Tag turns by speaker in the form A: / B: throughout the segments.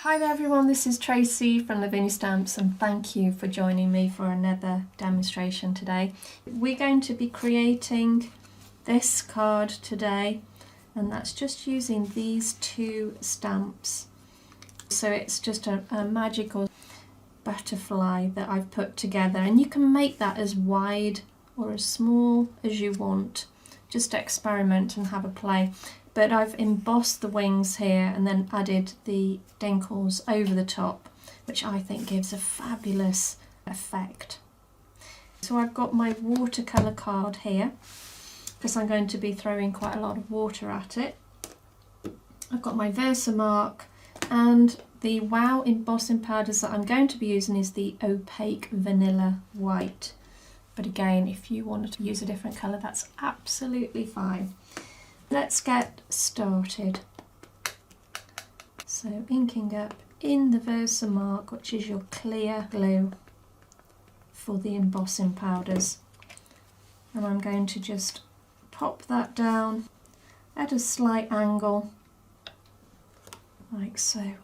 A: Hi there everyone, this is Tracy from Lavinia Stamps and thank you for joining me for another demonstration today. We're going to be creating this card today and that's just using these two stamps. So it's just a magical butterfly that I've put together, and you can make that as wide or as small as you want. Just experiment and have a play. But I've embossed the wings here and then added the dinkles over the top, which I think gives a fabulous effect. So I've got my watercolour card here, because I'm going to be throwing quite a lot of water at it. I've got my Versamark, and the Wow embossing powders that I'm going to be using is the opaque vanilla white. But again, if you wanted to use a different colour, that's absolutely fine. Let's get started. So inking up in the Versamark, which is your clear glue for the embossing powders. And I'm going to just pop that down at a slight angle, like so.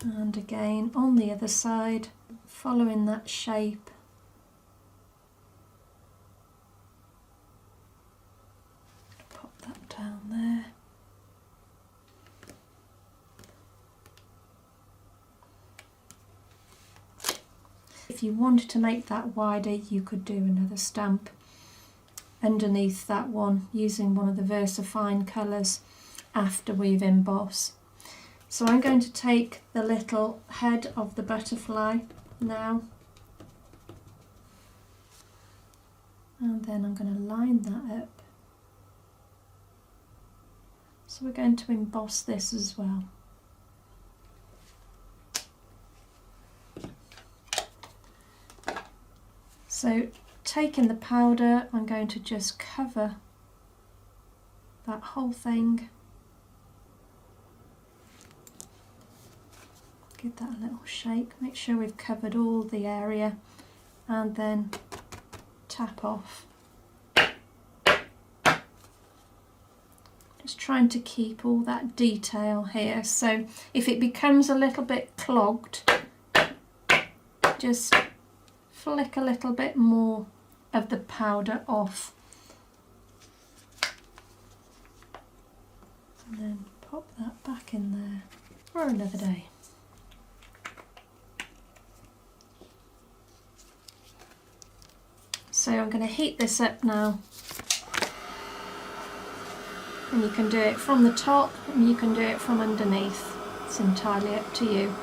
A: And again on the other side, following that shape. Down there. If you wanted to make that wider, you could do another stamp underneath that one using one of the VersaFine colours after we've embossed. So I'm going to take the little head of the butterfly now, and then I'm going to line that up. So we're going to emboss this as well. So taking the powder, I'm going to just cover that whole thing. Give that a little shake, make sure we've covered all the area, and then tap off. Just trying to keep all that detail here, so if it becomes a little bit clogged, just flick a little bit more of the powder off and then pop that back in there for another day. So I'm going to heat this up now. And you can do it from the top and you can do it from underneath. It's entirely up to you.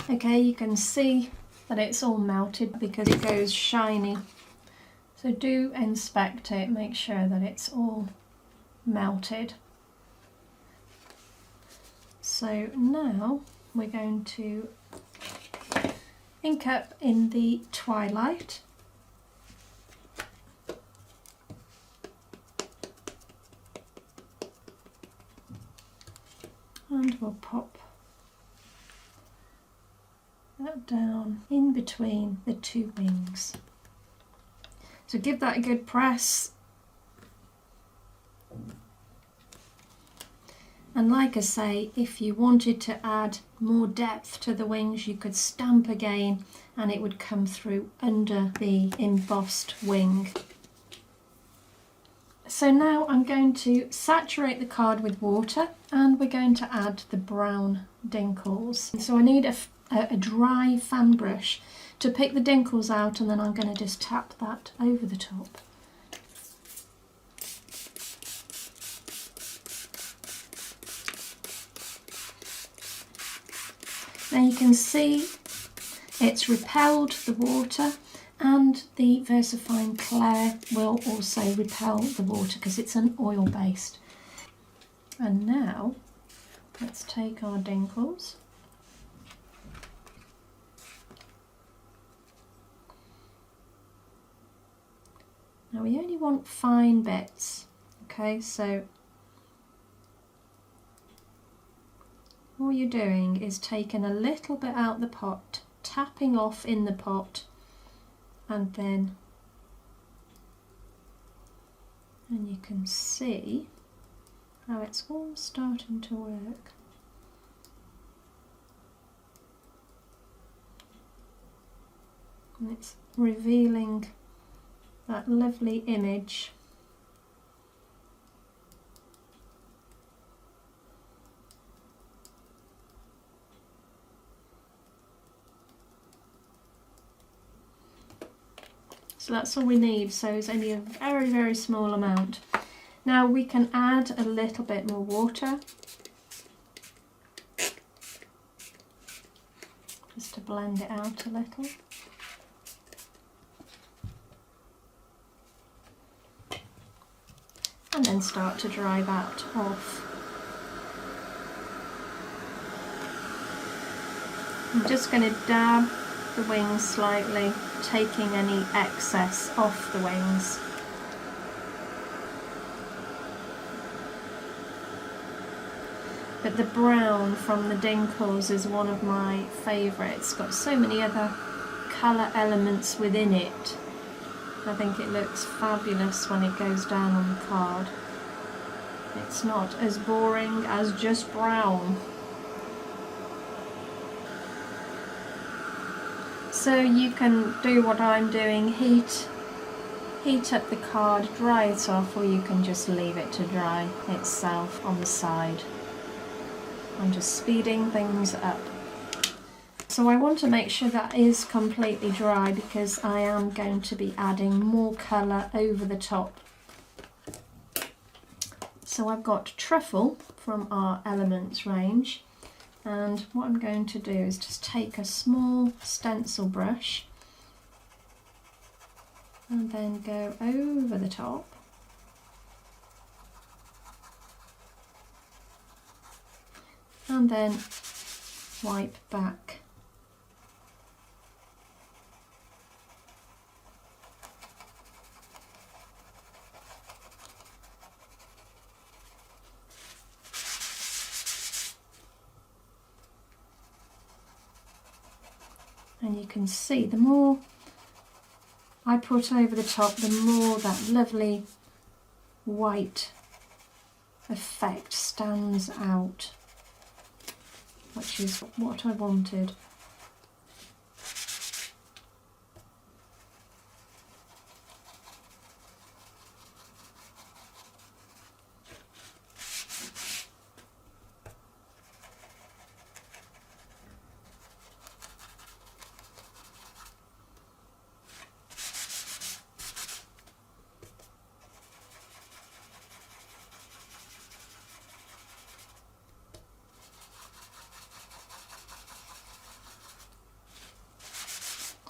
A: Okay, you can see that it's all melted because it goes shiny. So do inspect it, make sure that it's all melted. So now we're going to ink up in the Twilight. And we'll pop that down in between the two wings. So give that a good press. And like I say, if you wanted to add more depth to the wings, you could stamp again and it would come through under the embossed wing. So now I'm going to saturate the card with water and we're going to add the brown dinkles. So I need a dry fan brush to pick the dinkles out, and then I'm going to just tap that over the top. Now you can see it's repelled the water, and the VersaFine Clair will also repel the water because it's an oil based. And now let's take our dinkles . Now we only want fine bits, okay, so all you're doing is taking a little bit out the pot, tapping off in the pot, and you can see how it's all starting to work. And it's revealing that lovely image. So that's all we need, so it's only a very, very small amount. Now we can add a little bit more water, just to blend it out a little. And then start to dry that off. I'm just going to dab the wings slightly, taking any excess off the wings. But the brown from the Dinkles is one of my favourites. It's got so many other colour elements within it. I think it looks fabulous when it goes down on the card. It's not as boring as just brown. So you can do what I'm doing, heat up the card, dry it off, or you can just leave it to dry itself on the side. I'm just speeding things up. So I want to make sure that is completely dry because I am going to be adding more colour over the top. So I've got truffle from our Elements range, and what I'm going to do is just take a small stencil brush and then go over the top. And then wipe back. And you can see the more I put over the top, the more that lovely white effect stands out, which is what I wanted.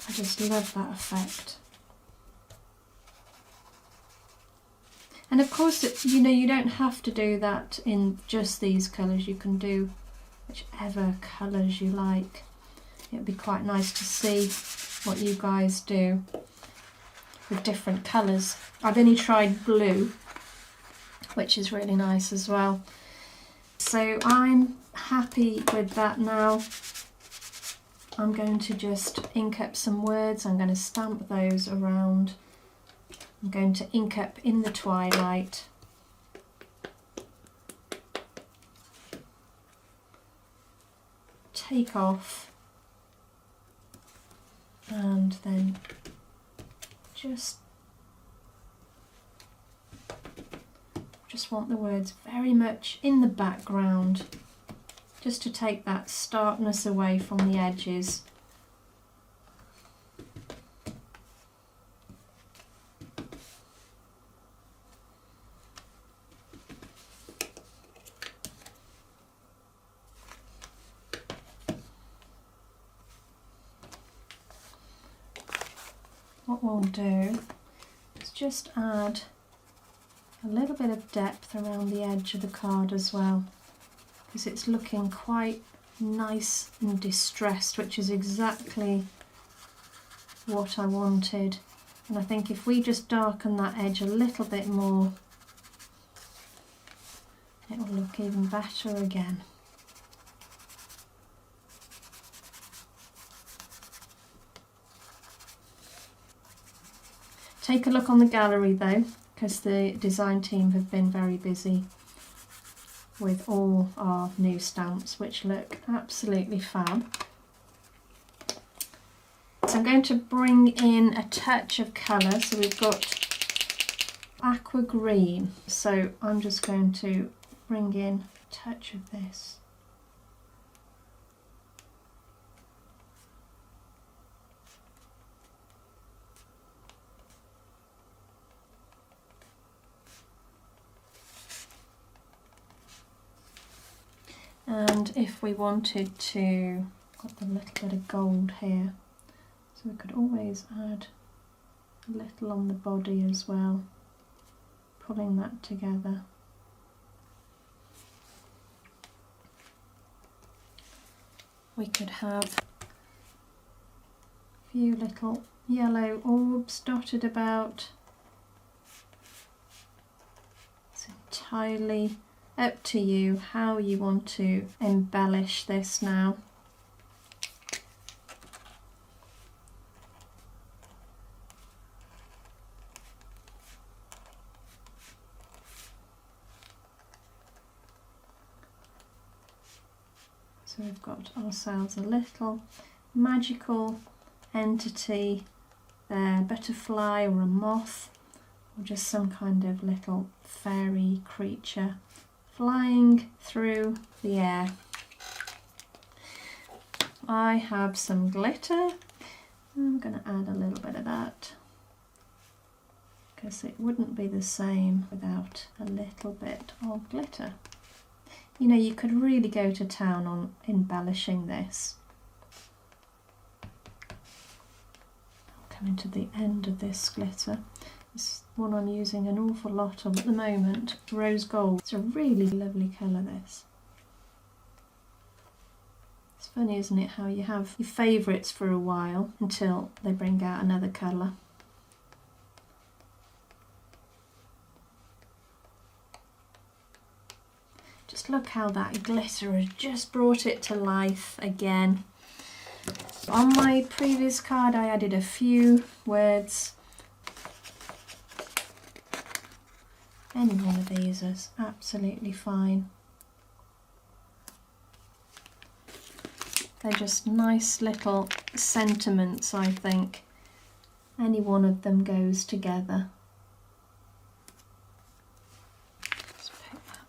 A: I just love that effect. And of course, you know, you don't have to do that in just these colours. You can do whichever colours you like. It'd be quite nice to see what you guys do with different colours. I've only tried blue, which is really nice as well. So I'm happy with that now. I'm going to just ink up some words. I'm going to stamp those around. I'm going to ink up in the twilight. Take off. And then just want the words very much in the background, just to take that starkness away from the edges. What we'll do is just add a little bit of depth around the edge of the card as well, because it's looking quite nice and distressed, which is exactly what I wanted. And I think if we just darken that edge a little bit more, it will look even better again. Take a look on the gallery though, because the design team have been very busy with all our new stamps, which look absolutely fab. So I'm going to bring in a touch of colour. So we've got aqua green. So I'm just going to bring in a touch of this. And if we wanted to, got a little bit of gold here, so we could always add a little on the body as well, pulling that together. We could have a few little yellow orbs dotted about. It's entirely up to you how you want to embellish this now. So we've got ourselves a little magical entity there, butterfly or a moth, or just some kind of little fairy creature flying through the air. I have some glitter. I'm going to add a little bit of that because it wouldn't be the same without a little bit of glitter. You know, you could really go to town on embellishing this. I'll come into the end of this glitter. This one I'm using an awful lot of at the moment, rose gold. It's a really lovely colour, this. It's funny, isn't it, how you have your favourites for a while until they bring out another colour. Just look how that glitter has just brought it to life again. On my previous card I added a few words. Any one of these is absolutely fine. They're just nice little sentiments, I think. Any one of them goes together. Just pick that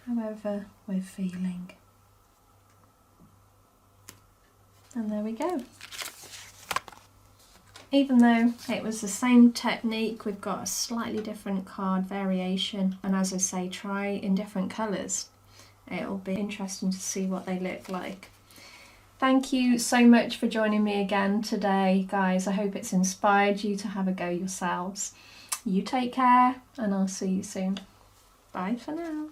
A: one. However we're feeling. And there we go. Even though it was the same technique, we've got a slightly different card variation, and as I say, try in different colours. It'll be interesting to see what they look like. Thank you so much for joining me again today, guys. I hope it's inspired you to have a go yourselves. You take care, and I'll see you soon. Bye for now.